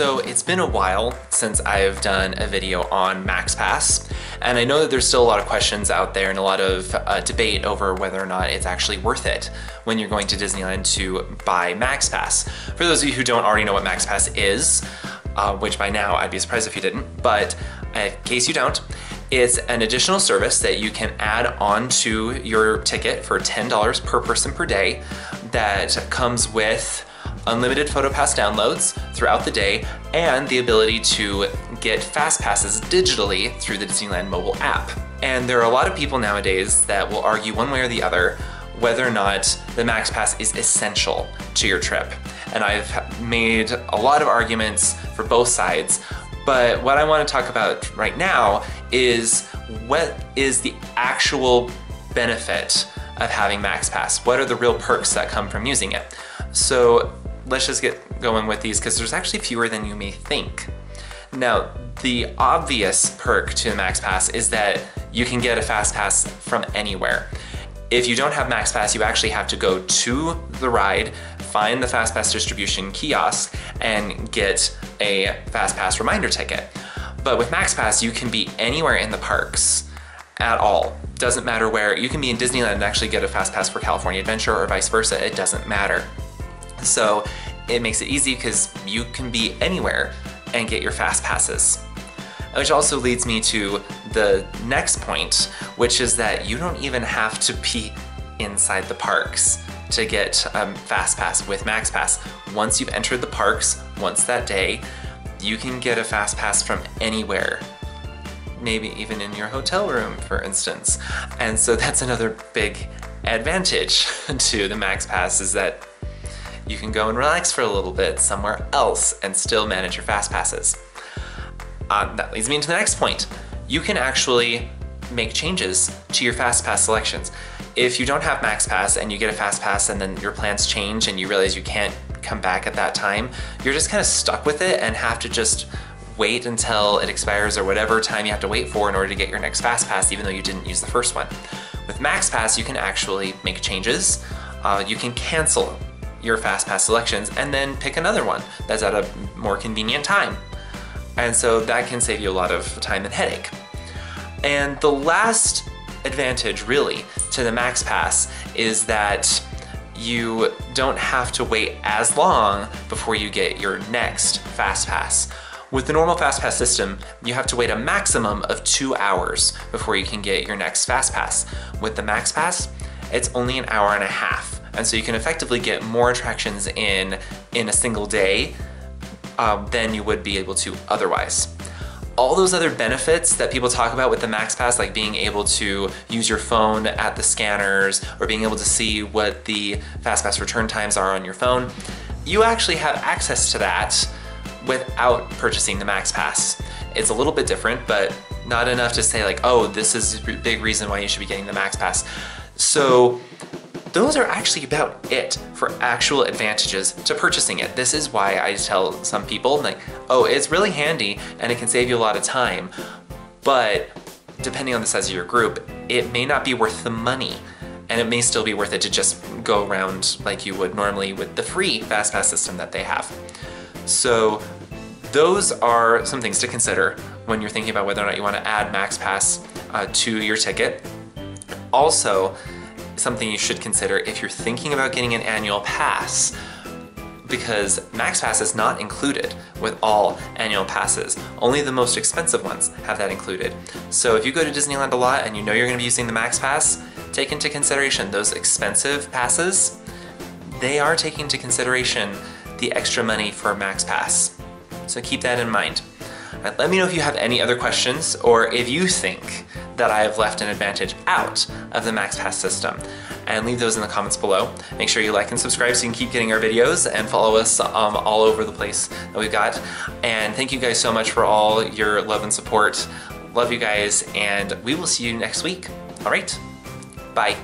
So it's been a while since I've done a video on MaxPass, and I know that there's still a lot of questions out there and a lot of debate over whether or not it's actually worth it when you're going to Disneyland to buy MaxPass. For those of you who don't already know what MaxPass is, which by now I'd be surprised if you didn't, but in case you don't, it's an additional service that you can add on to your ticket for $10 per person per day that comes with unlimited PhotoPass downloads throughout the day and the ability to get fast passes digitally through the Disneyland mobile app. And there are a lot of people nowadays that will argue one way or the other whether or not the MaxPass is essential to your trip. And I've made a lot of arguments for both sides, but what I want to talk about right now is what is the actual benefit of having MaxPass? What are the real perks that come from using it? So let's just get going with these because there's actually fewer than you may think. Now, the obvious perk to the MaxPass is that you can get a fast pass from anywhere. If you don't have MaxPass, you actually have to go to the ride, find the FastPass distribution kiosk, and get a FastPass reminder ticket. But with MaxPass, you can be anywhere in the parks at all. Doesn't matter where. You can be in Disneyland and actually get a FastPass for California Adventure or vice versa. It doesn't matter. So it makes it easy because you can be anywhere and get your fast passes. Which also leads me to the next point, which is that you don't even have to be inside the parks to get a fast pass with MaxPass. Once you've entered the parks, once that day, you can get a fast pass from anywhere. Maybe even in your hotel room, for instance. And so that's another big advantage to the MaxPass, is that you can go and relax for a little bit somewhere else and still manage your fast passes. That leads me into the next point. You can actually make changes to your fast pass selections. If you don't have MaxPass and you get a fast pass and then your plans change and you realize you can't come back at that time, you're just kind of stuck with it and have to just wait until it expires or whatever time you have to wait for in order to get your next fast pass, even though you didn't use the first one. With MaxPass, you can actually make changes. You can cancel your fast pass selections and then pick another one that's at a more convenient time. And so that can save you a lot of time and headache. And the last advantage really to the MaxPass is that you don't have to wait as long before you get your next fast pass. With the normal fast pass system, you have to wait a maximum of 2 hours before you can get your next fast pass. With the MaxPass, it's only an hour and a half. And so you can effectively get more attractions in a single day than you would be able to otherwise. All those other benefits that people talk about with the MaxPass, like being able to use your phone at the scanners or being able to see what the FastPass return times are on your phone, you actually have access to that without purchasing the MaxPass. It's a little bit different, but not enough to say like, oh, this is a big reason why you should be getting the MaxPass. So those are actually about it for actual advantages to purchasing it. This is why I tell some people, like, oh, it's really handy and it can save you a lot of time, but depending on the size of your group, it may not be worth the money, and it may still be worth it to just go around like you would normally with the free FastPass system that they have. So those are some things to consider when you're thinking about whether or not you want to add MaxPass to your ticket. Also, something you should consider if you're thinking about getting an annual pass, because MaxPass is not included with all annual passes. Only the most expensive ones have that included. So if you go to Disneyland a lot and you know you're going to be using the MaxPass, take into consideration those expensive passes. They are taking into consideration the extra money for MaxPass. So keep that in mind. Right, let me know if you have any other questions or if you think that I have left an advantage out of the MaxPass system, and leave those in the comments below. Make sure you like and subscribe so you can keep getting our videos and follow us all over the place that we've got. And thank you guys so much for all your love and support. Love you guys, and we will see you next week. All right, bye.